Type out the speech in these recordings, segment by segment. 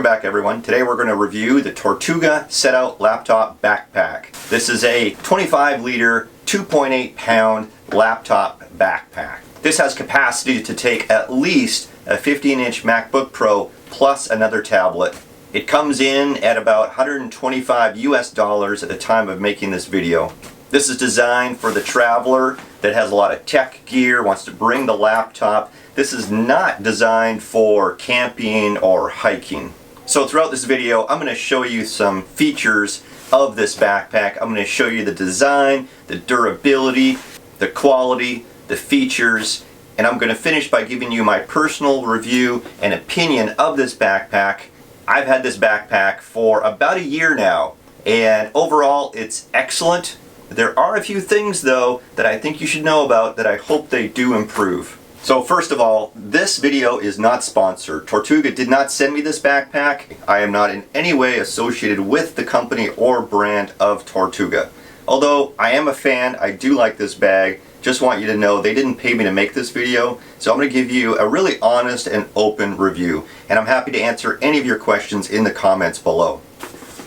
back, everyone. Today we're going to review the Tortuga Setout Laptop Backpack. This is a 25-liter, 2.8-pound laptop backpack. This has capacity to take at least a 15-inch MacBook Pro plus another tablet. It comes in at about $125 US at the time of making this video. This is designed for the traveler that has a lot of tech gear, wants to bring the laptop. This is not designed for camping or hiking. So throughout this video, I'm going to show you some features of this backpack. I'm going to show you the design, the durability, the quality, the features, and I'm going to finish by giving you my personal review and opinion of this backpack. I've had this backpack for about a year now, and overall it's excellent. There are a few things though that I think you should know about that I hope they do improve. So first of all, this video is not sponsored. Tortuga did not send me this backpack. I am not in any way associated with the company or brand of Tortuga. Although I am a fan, I do like this bag. Just want you to know they didn't pay me to make this video, so I'm going to give you a really honest and open review. And I'm happy to answer any of your questions in the comments below.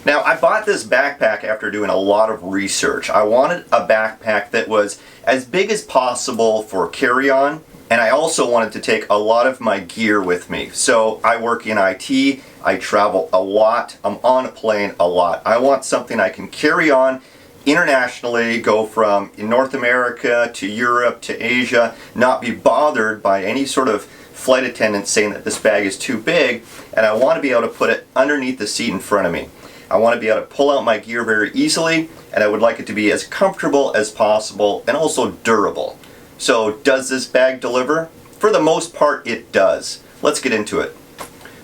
Now, I bought this backpack after doing a lot of research. I wanted a backpack that was as big as possible for carry-on, and I also wanted to take a lot of my gear with me. So I work in IT, I travel a lot, I'm on a plane a lot. I want something I can carry on internationally, go from North America to Europe to Asia, not be bothered by any sort of flight attendant saying that this bag is too big, and I want to be able to put it underneath the seat in front of me. I want to be able to pull out my gear very easily, and I would like it to be as comfortable as possible and also durable. So does this bag deliver? For the most part, it does. Let's get into it.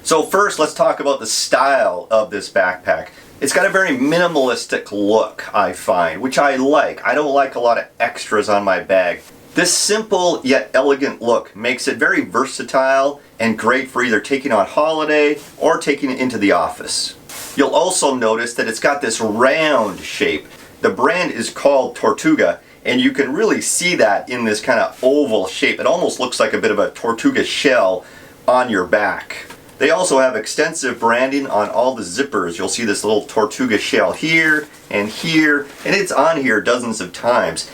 So first, let's talk about the style of this backpack. It's got a very minimalistic look, I find, which I like. I don't like a lot of extras on my bag. This simple yet elegant look makes it very versatile and great for either taking on holiday or taking it into the office. You'll also notice that it's got this round shape. The brand is called Tortuga, and you can really see that in this kind of oval shape. It almost looks like a bit of a Tortuga shell on your back. They also have extensive branding on all the zippers. You'll see this little Tortuga shell here, and it's on here dozens of times.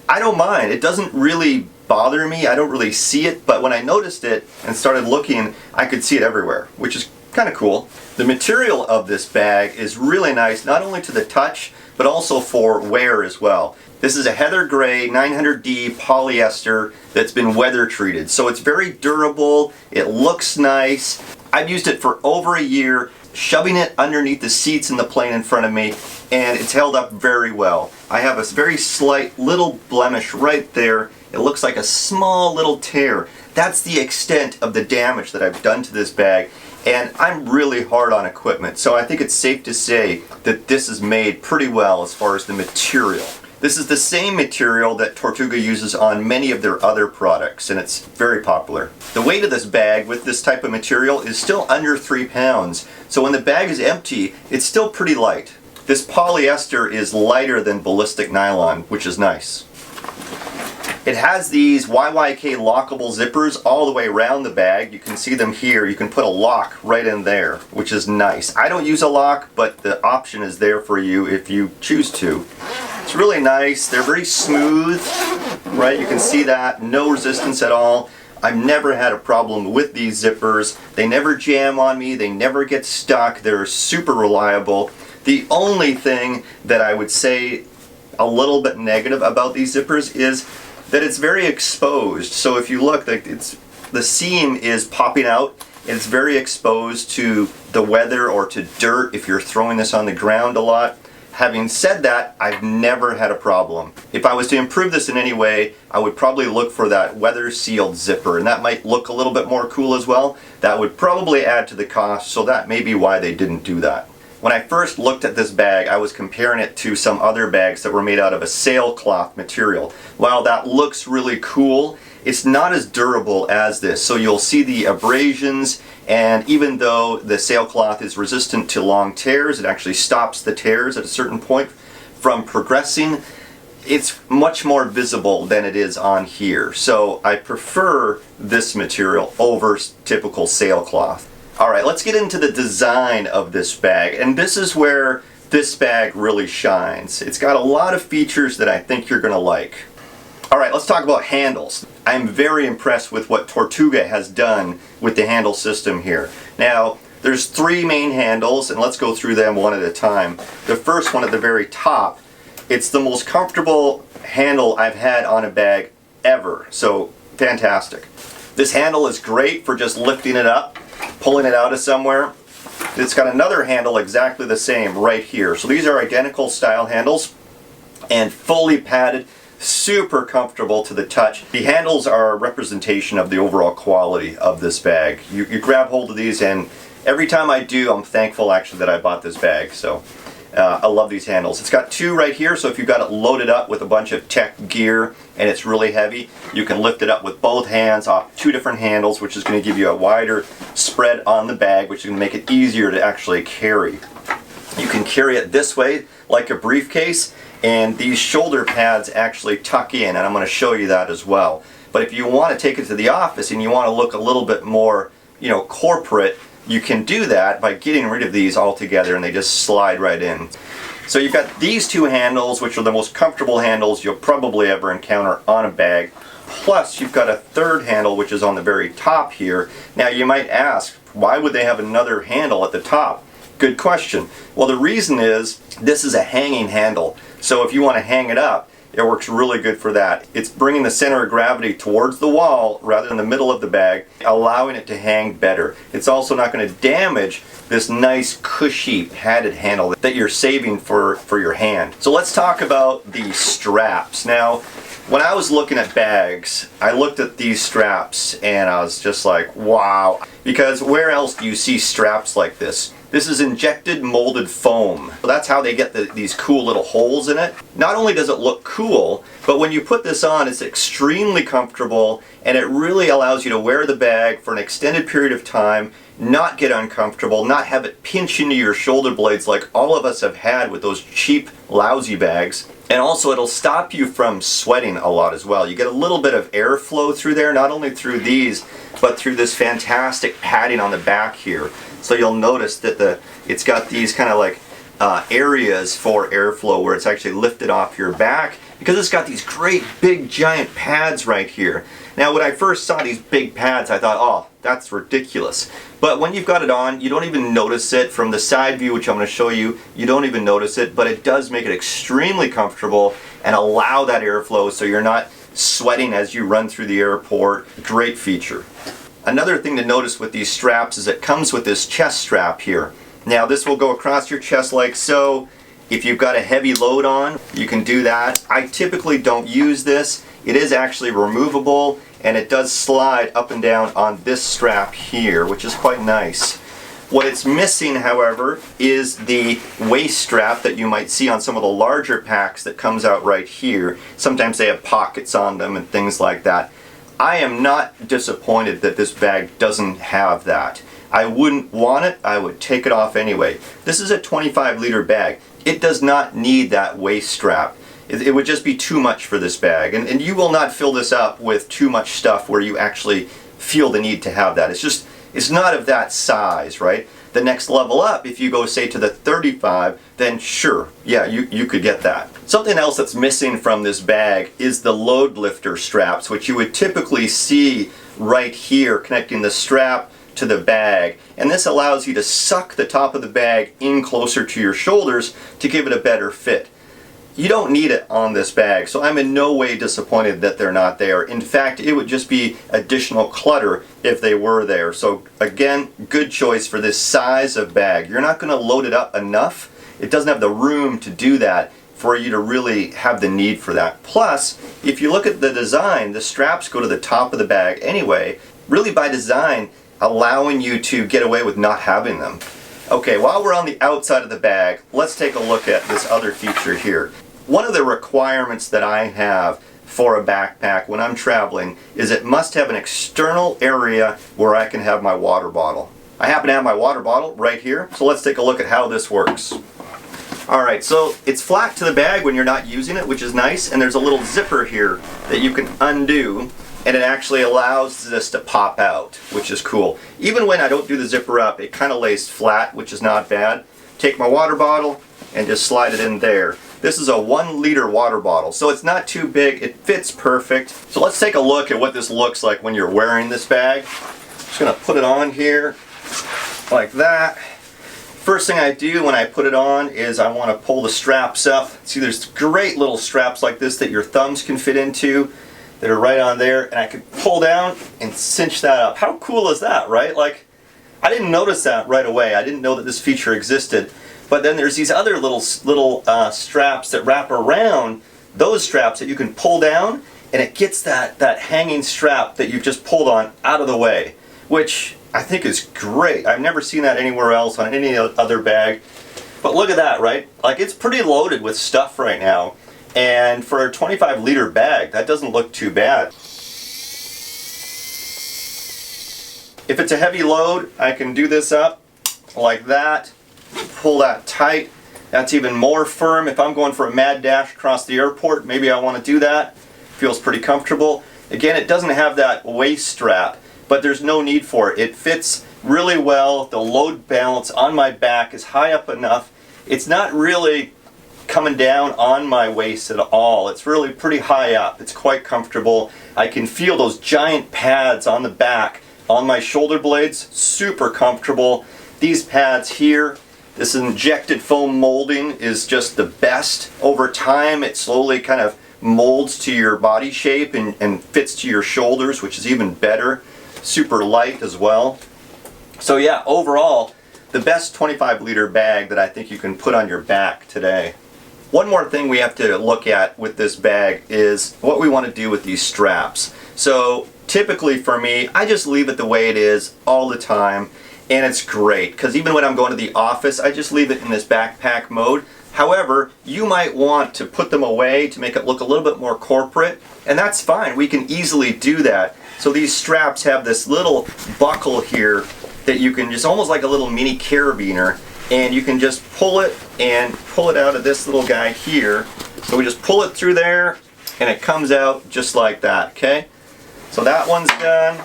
I don't mind. It doesn't really bother me. I don't really see it, but when I noticed it and started looking, I could see it everywhere, which is kind of cool. The material of this bag is really nice, not only to the touch, but also for wear as well. This is a heather gray 900D polyester that's been weather treated, so it's very durable, it looks nice. I've used it for over a year, shoving it underneath the seats in the plane in front of me, and it's held up very well. I have a very slight little blemish right there. It looks like a small little tear. That's the extent of the damage that I've done to this bag, and I'm really hard on equipment, so I think it's safe to say that this is made pretty well as far as the material. This is the same material that Tortuga uses on many of their other products, and it's very popular. The weight of this bag with this type of material is still under 3 pounds, so when the bag is empty, it's still pretty light. This polyester is lighter than ballistic nylon, which is nice. It has these YYK lockable zippers all the way around the bag. You can see them here. You can put a lock right in there, which is nice. I don't use a lock, but the option is there for you if you choose to. It's really nice. They're very smooth, right? You can see that. No resistance at all. I've never had a problem with these zippers. They never jam on me. They never get stuck. They're super reliable. The only thing that I would say a little bit negative about these zippers is that it's very exposed. So if you look, the seam is popping out, and it's very exposed to the weather or to dirt if you're throwing this on the ground a lot. Having said that, I've never had a problem. If I was to improve this in any way, I would probably look for that weather sealed zipper, and that might look a little bit more cool as well. That would probably add to the cost, so that may be why they didn't do that. When I first looked at this bag, I was comparing it to some other bags that were made out of a sailcloth material. While that looks really cool, it's not as durable as this. So you'll see the abrasions, and even though the sailcloth is resistant to long tears, it actually stops the tears at a certain point from progressing. It's much more visible than it is on here. So I prefer this material over typical sailcloth. All right, let's get into the design of this bag, and this is where this bag really shines. It's got a lot of features that I think you're gonna like. All right, let's talk about handles. I'm very impressed with what Tortuga has done with the handle system here. Now, there's 3 main handles, and let's go through them one at a time. The first one at the very top, it's the most comfortable handle I've had on a bag ever, so fantastic. This handle is great for just lifting it up, pulling it out of somewhere. It's got another handle exactly the same right here. So these are identical style handles and fully padded, super comfortable to the touch. The handles are a representation of the overall quality of this bag. You grab hold of these, and every time I do, I'm thankful actually that I bought this bag. So I love these handles. It's got 2 right here, so if you've got it loaded up with a bunch of tech gear and it's really heavy, you can lift it up with both hands off 2 different handles, which is going to give you a wider spread on the bag, which is going to make it easier to actually carry. You can carry it this way like a briefcase, and these shoulder pads actually tuck in, and I'm going to show you that as well. But if you want to take it to the office and you want to look a little bit more, corporate, you can do that by getting rid of these altogether, and they just slide right in. So you've got these 2 handles, which are the most comfortable handles you'll probably ever encounter on a bag. Plus you've got a 3rd handle, which is on the very top here. Now you might ask, why would they have another handle at the top? Good question. Well, the reason is this is a hanging handle. So if you want to hang it up, it works really good for that. It's bringing the center of gravity towards the wall rather than the middle of the bag, allowing it to hang better. It's also not going to damage this nice cushy padded handle that you're saving for your hand. So let's talk about the straps. Now, when I was looking at bags, I looked at these straps and I was just like, wow. Because where else do you see straps like this? This is injected molded foam. So that's how they get these cool little holes in it. Not only does it look cool, but when you put this on, it's extremely comfortable, and it really allows you to wear the bag for an extended period of time, not get uncomfortable, not have it pinch into your shoulder blades like all of us have had with those cheap, lousy bags. And also it'll stop you from sweating a lot as well. You get a little bit of airflow through there, not only through these, but through this fantastic padding on the back here. So you'll notice that it's got these kind of like areas for airflow where it's actually lifted off your back, because it's got these great big giant pads right here. Now when I first saw these big pads, I thought, oh, that's ridiculous. But when you've got it on, you don't even notice it. From the side view, which I'm going to show you, you don't even notice it, but it does make it extremely comfortable and allow that airflow so you're not sweating as you run through the airport. Great feature. Another thing to notice with these straps is it comes with this chest strap here. Now this will go across your chest like so. If you've got a heavy load on, you can do that. I typically don't use this. It is actually removable, and it does slide up and down on this strap here, which is quite nice. What it's missing, however, is the waist strap that you might see on some of the larger packs that comes out right here. Sometimes they have pockets on them and things like that. I am not disappointed that this bag doesn't have that. I wouldn't want it, I would take it off anyway. This is a 25-liter bag. It does not need that waist strap. It would just be too much for this bag. And you will not fill this up with too much stuff where you actually feel the need to have that. It's not of that size, right? The next level up, if you go say to the 35, then sure, yeah, you could get that. Something else that's missing from this bag is the load lifter straps, which you would typically see right here connecting the strap to the bag. And this allows you to suck the top of the bag in closer to your shoulders to give it a better fit. You don't need it on this bag, so I'm in no way disappointed that they're not there. In fact, it would just be additional clutter if they were there. So again, good choice for this size of bag. You're not going to load it up enough. It doesn't have the room to do that for you to really have the need for that. Plus, if you look at the design, the straps go to the top of the bag anyway, really by design allowing you to get away with not having them. Okay, while we're on the outside of the bag, let's take a look at this other feature here. One of the requirements that I have for a backpack when I'm traveling is it must have an external area where I can have my water bottle. I happen to have my water bottle right here, so let's take a look at how this works. Alright, so it's flat to the bag when you're not using it, which is nice, and there's a little zipper here that you can undo and it actually allows this to pop out, which is cool. Even when I don't do the zipper up, it kind of lays flat, which is not bad. Take my water bottle and just slide it in there. This is a 1 liter water bottle, so it's not too big. It fits perfect. So let's take a look at what this looks like when you're wearing this bag. Just gonna put it on here like that. First thing I do when I put it on is I want to pull the straps up. See, there's great little straps like this that your thumbs can fit into that are right on there, and I can pull down and cinch that up. How cool is that, right? Like, I didn't notice that right away. I didn't know that this feature existed. But then there's these other little straps that wrap around those straps that you can pull down, and it gets that hanging strap that you've just pulled on out of the way, which I think is great. I've never seen that anywhere else on any other bag. But look at that, right? Like, it's pretty loaded with stuff right now. And for a 25 liter bag, that doesn't look too bad. If it's a heavy load, I can do this up like that. Pull that tight. That's even more firm. If I'm going for a mad dash across the airport, maybe I want to do that. Feels pretty comfortable. Again, it doesn't have that waist strap, but there's no need for it. It fits really well. The load balance on my back is high up enough. It's not really coming down on my waist at all. It's really pretty high up. It's quite comfortable. I can feel those giant pads on the back on my shoulder blades. Super comfortable. These pads here, this injected foam molding is just the best. Over time, it slowly kind of molds to your body shape and fits to your shoulders, which is even better. Super light as well. So yeah, overall, the best 25 liter bag that I think you can put on your back today. One more thing we have to look at with this bag is what we want to do with these straps. So typically for me, I just leave it the way it is all the time. And it's great, because even when I'm going to the office, I just leave it in this backpack mode. However, you might want to put them away to make it look a little bit more corporate, and that's fine. We can easily do that. So these straps have this little buckle here that you can just, almost like a little mini carabiner, and you can just pull it and pull it out of this little guy here. So we just pull it through there, and it comes out just like that, okay? So that one's done.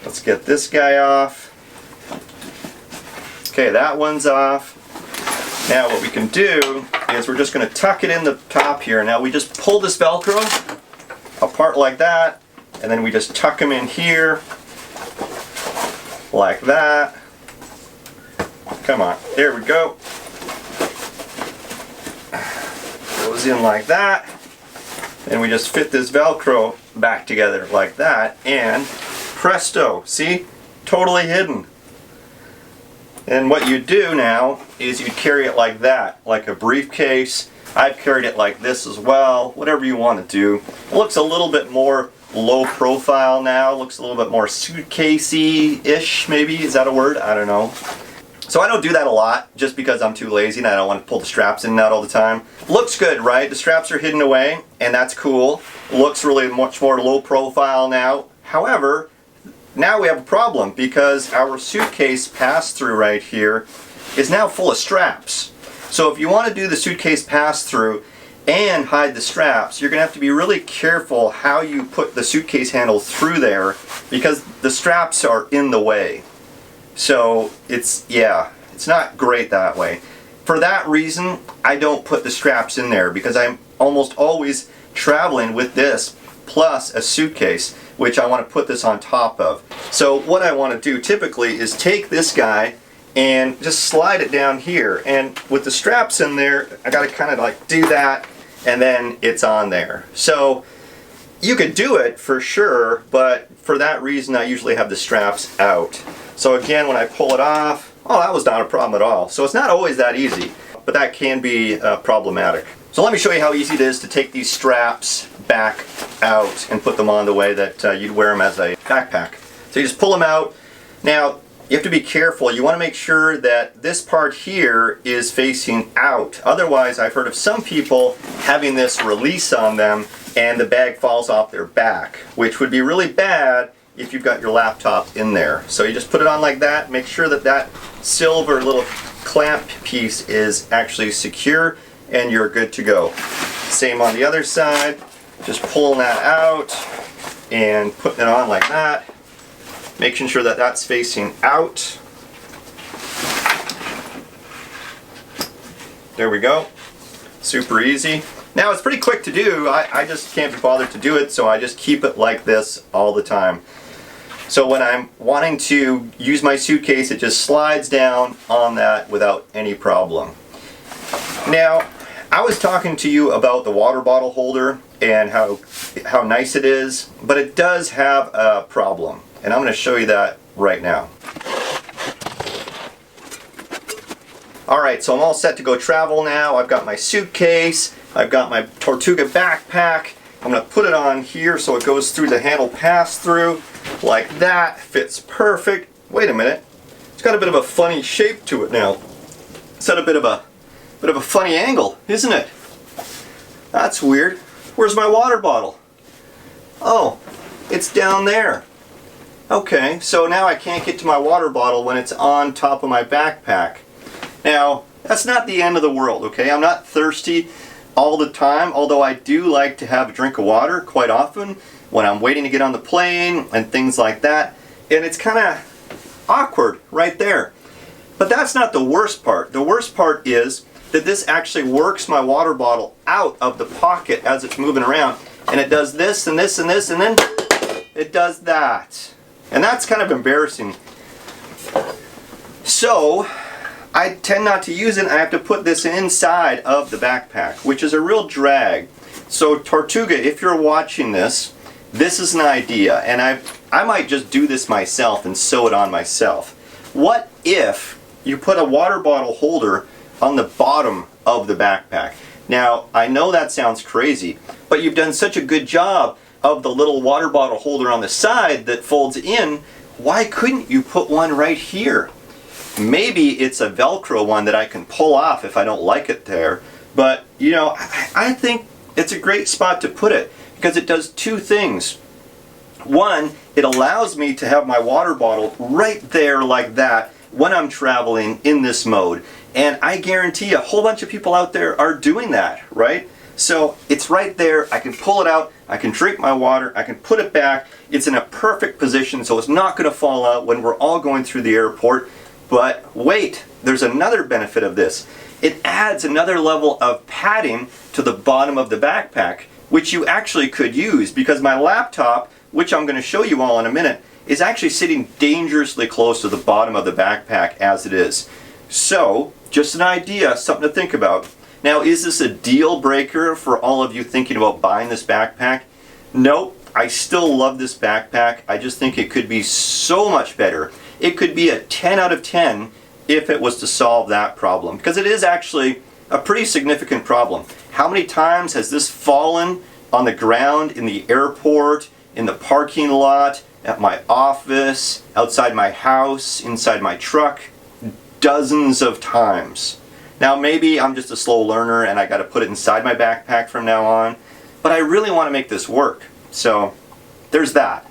Let's get this guy off. Okay, that one's off. Now what we can do is we're just going to tuck it in the top here. Now we just pull this Velcro apart like that, and then we just tuck them in here like that. Come on, there we go. Goes in like that, and we just fit this Velcro back together like that, and presto, see? Totally hidden. And what you do now is you carry it like that, like a briefcase. I've carried it like this as well, whatever you want to do. It looks a little bit more low profile now, looks a little bit more suitcasey-ish, maybe, is that a word? I don't know. So I don't do that a lot, just because I'm too lazy and I don't want to pull the straps in and out all the time. Looks good, right? The straps are hidden away, and that's cool. Looks really much more low profile now. However, now we have a problem, because our suitcase pass-through right here is now full of straps. So if you want to do the suitcase pass-through and hide the straps, you're going to have to be really careful how you put the suitcase handle through there, because the straps are in the way. So it's not great that way. For that reason, I don't put the straps in there, because I'm almost always traveling with this plus a suitcase, which I want to put this on top of. So what I want to do typically is take this guy and just slide it down here, and with the straps in there, I got to kind of like do that, and then it's on there. So you could do it for sure, but for that reason I usually have the straps out. So again, when I pull it off, oh, that was not a problem at all. So it's not always that easy, but that can be problematic. So let me show you how easy it is to take these straps back out and put them on the way that you'd wear them as a backpack. So you just pull them out. Now, you have to be careful. You want to make sure that this part here is facing out. Otherwise, I've heard of some people having this release on them and the bag falls off their back, which would be really bad if you've got your laptop in there. So you just put it on like that. Make sure that that silver little clamp piece is actually secure, and you're good to go. Same on the other side. Just pulling that out and putting it on like that, making sure that that's facing out. There we go. Super easy. Now it's pretty quick to do. I just can't be bothered to do it, so I just keep it like this all the time. So when I'm wanting to use my suitcase, it just slides down on that without any problem. Now, I was talking to you about the water bottle holder and how nice it is, but it does have a problem, and I'm going to show you that right now. Alright, so I'm all set to go travel now. I've got my suitcase, I've got my Tortuga backpack. I'm going to put it on here so it goes through the handle pass-through like that. Fits perfect. Wait a minute. It's got a bit of a funny shape to it now. It's at a bit of a funny angle, isn't it? That's weird. Where's my water bottle? Oh, it's down there. Okay, so now I can't get to my water bottle when it's on top of my backpack. Now, that's not the end of the world, okay? I'm not thirsty all the time, although I do like to have a drink of water quite often when I'm waiting to get on the plane and things like that. And it's kind of awkward right there. But that's not the worst part. The worst part is that this actually works my water bottle out of the pocket as it's moving around. And it does this and this and this, and then it does that. And that's kind of embarrassing. So I tend not to use it. I have to put this inside of the backpack, which is a real drag. So Tortuga, if you're watching this, this is an idea, and I might just do this myself and sew it on myself. What if you put a water bottle holder on the bottom of the backpack? Now, I know that sounds crazy, but you've done such a good job of the little water bottle holder on the side that folds in. Why couldn't you put one right here? Maybe it's a Velcro one that I can pull off if I don't like it there. But, you know, I think it's a great spot to put it because it does two things. One, it allows me to have my water bottle right there like that when I'm traveling in this mode. And I guarantee a whole bunch of people out there are doing that, right? So it's right there. I can pull it out. I can drink my water. I can put it back. It's in a perfect position, so it's not going to fall out when we're all going through the airport. But wait, there's another benefit of this. It adds another level of padding to the bottom of the backpack, which you actually could use because my laptop, which I'm going to show you all in a minute, is actually sitting dangerously close to the bottom of the backpack as it is. So, just an idea, something to think about. Now, is this a deal breaker for all of you thinking about buying this backpack? Nope, I still love this backpack. I just think it could be so much better. It could be a 10 out of 10 if it was to solve that problem, because it is actually a pretty significant problem. How many times has this fallen on the ground in the airport, in the parking lot, at my office, outside my house, inside my truck? Dozens of times. Now maybe I'm just a slow learner and I got to put it inside my backpack from now on, but I really want to make this work. So there's that.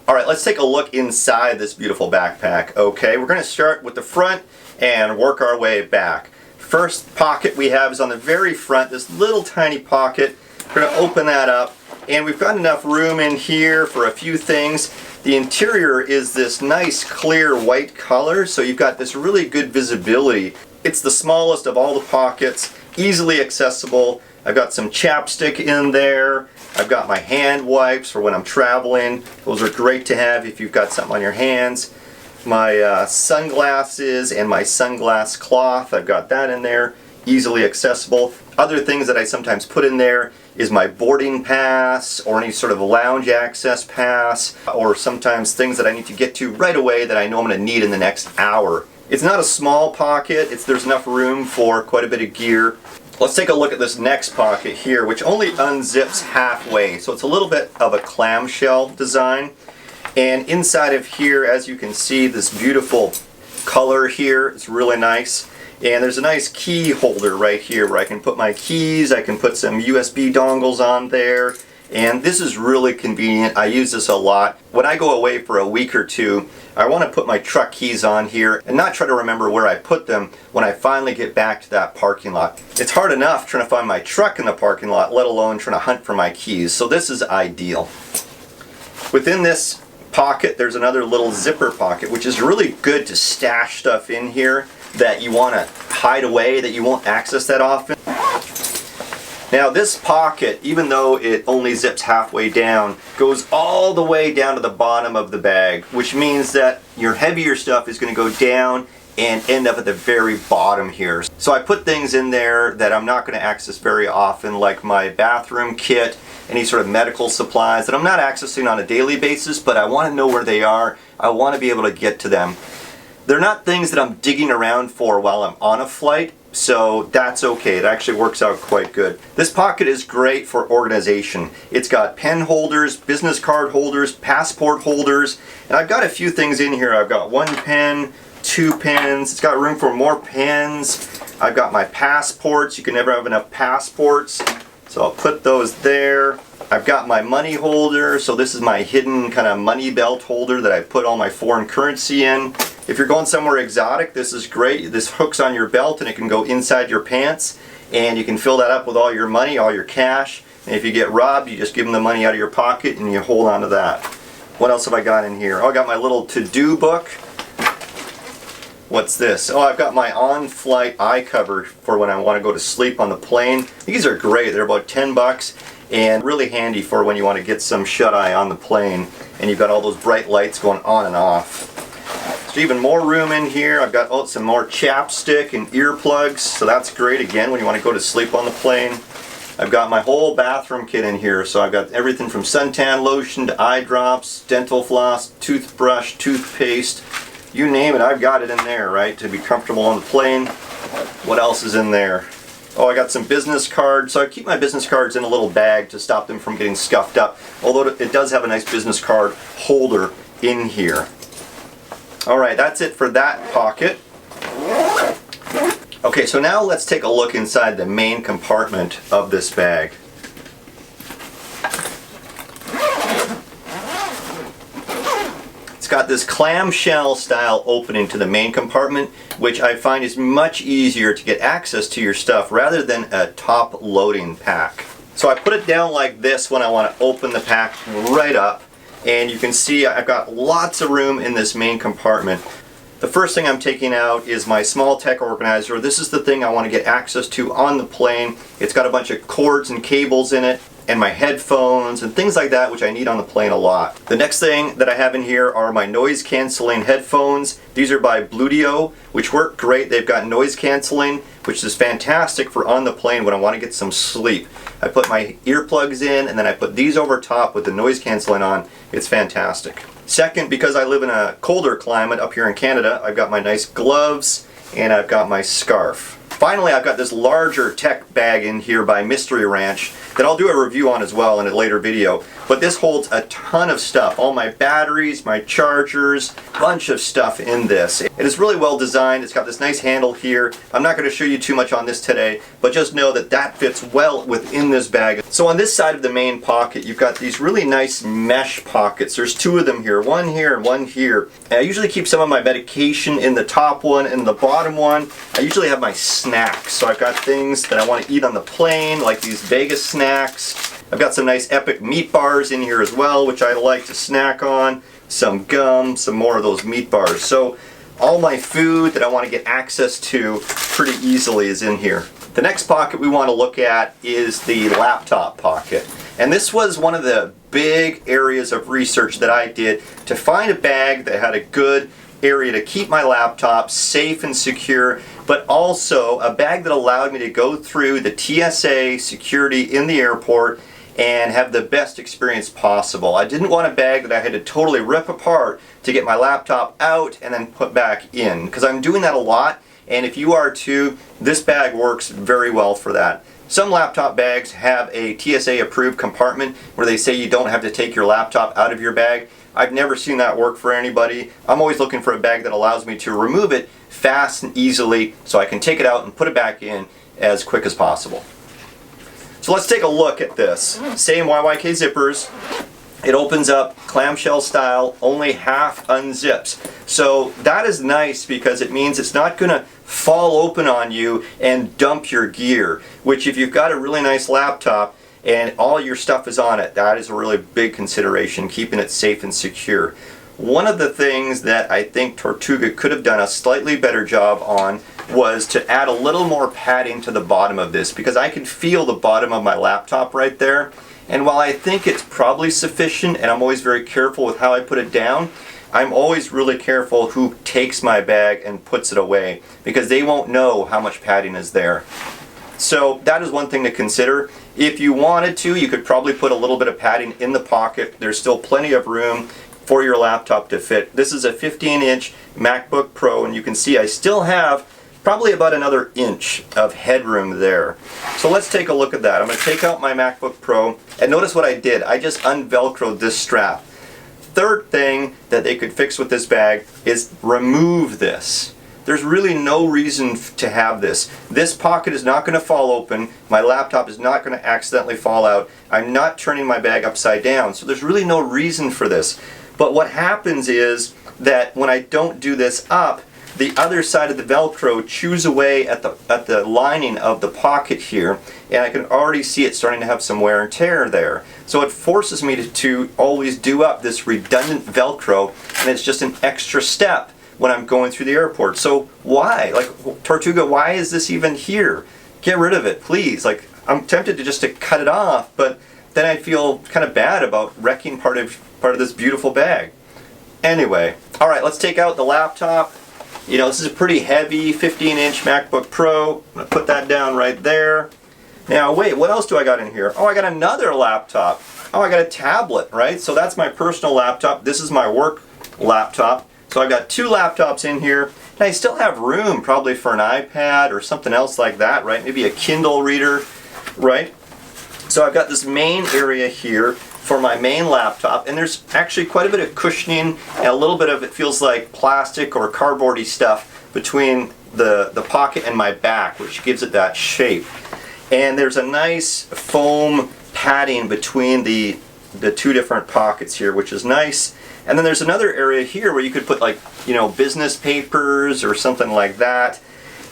Alright, let's take a look inside this beautiful backpack. Okay, we're going to start with the front and work our way back. First pocket we have is on the very front, this little tiny pocket. We're going to open that up and we've got enough room in here for a few things. The interior is this nice clear white color, so you've got this really good visibility. It's the smallest of all the pockets, easily accessible. I've got some chapstick in there. I've got my hand wipes for when I'm traveling. Those are great to have if you've got something on your hands. My sunglasses and my sunglass cloth, I've got that in there, easily accessible. Other things that I sometimes put in there is my boarding pass or any sort of lounge access pass, or sometimes things that I need to get to right away that I know I'm going to need in the next hour. It's not a small pocket, there's enough room for quite a bit of gear. Let's take a look at this next pocket here, which only unzips halfway, so it's a little bit of a clamshell design. And inside of here, as you can see, this beautiful color here, it's really nice. And there's a nice key holder right here where I can put my keys, I can put some USB dongles on there, and this is really convenient. I use this a lot. When I go away for a week or two, I want to put my truck keys on here and not try to remember where I put them when I finally get back to that parking lot. It's hard enough trying to find my truck in the parking lot, let alone trying to hunt for my keys, so this is ideal. Within this pocket, there's another little zipper pocket, which is really good to stash stuff in here that you want to hide away, that you won't access that often. Now this pocket, even though it only zips halfway down, goes all the way down to the bottom of the bag, which means that your heavier stuff is going to go down and end up at the very bottom here. So I put things in there that I'm not going to access very often, like my bathroom kit, any sort of medical supplies that I'm not accessing on a daily basis, but I want to know where they are. I want to be able to get to them. They're not things that I'm digging around for while I'm on a flight, so that's okay. It actually works out quite good. This pocket is great for organization. It's got pen holders, business card holders, passport holders, and I've got a few things in here. I've got one pen, 2 pens. It's got room for more pens. I've got my passports. You can never have enough passports, so I'll put those there. I've got my money holder, so this is my hidden kind of money belt holder that I put all my foreign currency in. If you're going somewhere exotic, this is great. This hooks on your belt and it can go inside your pants, and you can fill that up with all your money, all your cash. And if you get robbed, you just give them the money out of your pocket and you hold on to that. What else have I got in here? Oh, I got my little to-do book. What's this? Oh, I've got my on-flight eye cover for when I want to go to sleep on the plane. These are great. They're about 10 bucks and really handy for when you want to get some shut-eye on the plane and you've got all those bright lights going on and off. There's even more room in here. I've got some more chapstick and earplugs, so that's great again when you want to go to sleep on the plane. I've got my whole bathroom kit in here, so I've got everything from suntan lotion to eye drops, dental floss, toothbrush, toothpaste, you name it, I've got it in there, right, to be comfortable on the plane. What else is in there? Oh, I got some business cards. So I keep my business cards in a little bag to stop them from getting scuffed up, although it does have a nice business card holder in here. Alright, that's it for that pocket. Okay, so now let's take a look inside the main compartment of this bag. It's got this clamshell style opening to the main compartment, which I find is much easier to get access to your stuff rather than a top loading pack. So I put it down like this when I want to open the pack right up, and you can see I've got lots of room in this main compartment. The first thing I'm taking out is my small tech organizer. This is the thing I want to get access to on the plane. It's got a bunch of cords and cables in it, and my headphones and things like that, which I need on the plane a lot. The next thing that I have in here are my noise canceling headphones. These are by Bluetooth, which work great. They've got noise canceling, which is fantastic for on the plane when I want to get some sleep. I put my earplugs in and then I put these over top with the noise canceling on. It's fantastic. Second, because I live in a colder climate up here in Canada, I've got my nice gloves and I've got my scarf. Finally, I've got this larger tech bag in here by Mystery Ranch that I'll do a review on as well in a later video. But this holds a ton of stuff. All my batteries, my chargers, bunch of stuff in this. It is really well designed. It's got this nice handle here. I'm not going to show you too much on this today, but just know that that fits well within this bag. So on this side of the main pocket, you've got these really nice mesh pockets. There's 2 of them here, one here and one here. And I usually keep some of my medication in the top one and the bottom one. I usually have my snacks. So I've got things that I want to eat on the plane, like these Vegas snacks. I've got some nice Epic meat bars in here as well, which I like to snack on. Some gum, some more of those meat bars. So all my food that I want to get access to pretty easily is in here. The next pocket we want to look at is the laptop pocket. And this was one of the big areas of research that I did to find a bag that had a good area to keep my laptop safe and secure, but also a bag that allowed me to go through the TSA security in the airport and have the best experience possible. I didn't want a bag that I had to totally rip apart to get my laptop out and then put back in, because I'm doing that a lot, and if you are too, this bag works very well for that. Some laptop bags have a TSA approved compartment where they say you don't have to take your laptop out of your bag. I've never seen that work for anybody. I'm always looking for a bag that allows me to remove it fast and easily so I can take it out and put it back in as quick as possible. So let's take a look at this. Same YYK zippers. It opens up clamshell style, only half unzips. So that is nice because it means it's not going to fall open on you and dump your gear, which if you've got a really nice laptop and all your stuff is on it, that is a really big consideration, keeping it safe and secure. One of the things that I think Tortuga could have done a slightly better job on was to add a little more padding to the bottom of this, because I can feel the bottom of my laptop right there. And while I think it's probably sufficient, and I'm always very careful with how I put it down, I'm always really careful who takes my bag and puts it away, because they won't know how much padding is there. So that is one thing to consider. If you wanted to, you could probably put a little bit of padding in the pocket. There's still plenty of room for your laptop to fit. This is a 15-inch MacBook Pro, and you can see I still have probably about another inch of headroom there. So let's take a look at that. I'm going to take out my MacBook Pro, and notice what I did. I just unvelcroed this strap. Third thing that they could fix with this bag is remove this. There's really no reason to have this. This pocket is not going to fall open. My laptop is not going to accidentally fall out. I'm not turning my bag upside down, so there's really no reason for this. But what happens is that when I don't do this up, the other side of the Velcro chews away at the lining of the pocket here, and I can already see it starting to have some wear and tear there. So it forces me to always do up this redundant Velcro, and it's just an extra step when I'm going through the airport. So why? Like, Tortuga, why is this even here? Get rid of it, please. Like, I'm tempted to cut it off, but then I feel kind of bad about wrecking part of this beautiful bag. Anyway, all right, let's take out the laptop. You know, this is a pretty heavy 15-inch MacBook Pro. I'm going to put that down right there. Now, wait, what else do I got in here? Oh, I got another laptop. Oh, I got a tablet, right? So that's my personal laptop. This is my work laptop. So I've got two laptops in here. And I still have room probably for an iPad or something else like that, right? Maybe a Kindle reader, right? So I've got this main area here for my main laptop, and there's actually quite a bit of cushioning and a little bit of, it feels like plastic or cardboardy stuff between the pocket and my back, which gives it that shape. And there's a nice foam padding between the two different pockets here, which is nice. And then there's another area here where you could put, like, you know, business papers or something like that.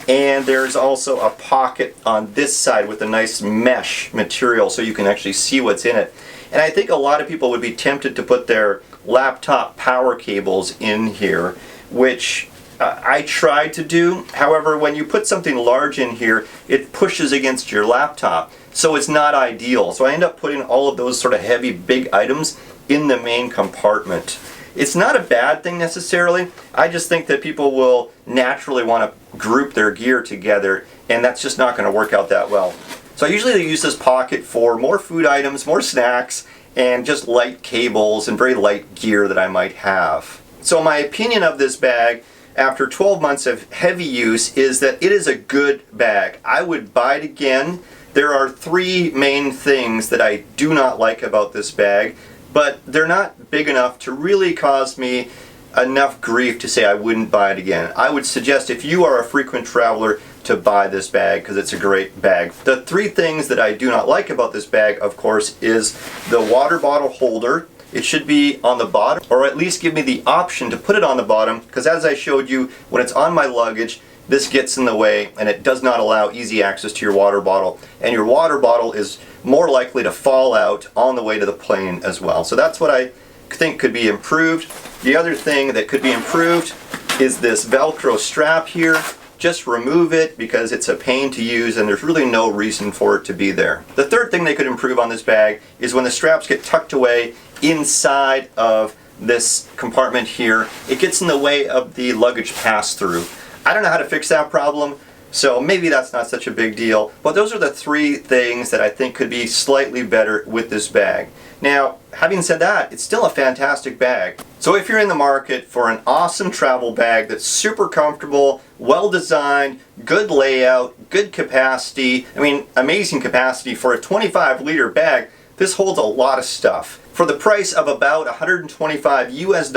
And there's also a pocket on this side with a nice mesh material so you can actually see what's in it. And I think a lot of people would be tempted to put their laptop power cables in here, which I tried to do. However, when you put something large in here, it pushes against your laptop. So it's not ideal. So I end up putting all of those sort of heavy, big items in the main compartment. It's not a bad thing necessarily. I just think that people will naturally want to group their gear together, and that's just not going to work out that well. So I usually use this pocket for more food items, more snacks, and just light cables and very light gear that I might have. So my opinion of this bag after 12 months of heavy use is that it is a good bag. I would buy it again. There are three main things that I do not like about this bag, but they're not big enough to really cause me enough grief to say I wouldn't buy it again. I would suggest, if you are a frequent traveler, to buy this bag because it's a great bag. The three things that I do not like about this bag, of course, is the water bottle holder. It should be on the bottom, or at least give me the option to put it on the bottom, because as I showed you, when it's on my luggage, this gets in the way and it does not allow easy access to your water bottle. And your water bottle is more likely to fall out on the way to the plane as well. So that's what I think could be improved. The other thing that could be improved is this Velcro strap here. Just remove it because it's a pain to use and there's really no reason for it to be there. The third thing they could improve on this bag is when the straps get tucked away inside of this compartment here, it gets in the way of the luggage pass-through. I don't know how to fix that problem, so maybe that's not such a big deal, but those are the three things that I think could be slightly better with this bag. Now, having said that, it's still a fantastic bag. So if you're in the market for an awesome travel bag that's super comfortable, well designed, good layout, good capacity, I mean, amazing capacity for a 25-liter bag, this holds a lot of stuff. For the price of about $125 US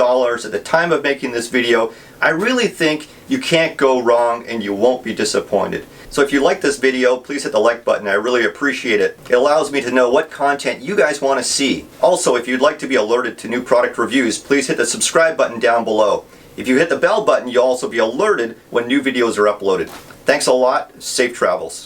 at the time of making this video, I really think you can't go wrong and you won't be disappointed. So if you like this video, please hit the like button. I really appreciate it. It allows me to know what content you guys want to see. Also, if you'd like to be alerted to new product reviews, please hit the subscribe button down below. If you hit the bell button, you'll also be alerted when new videos are uploaded. Thanks a lot. Safe travels.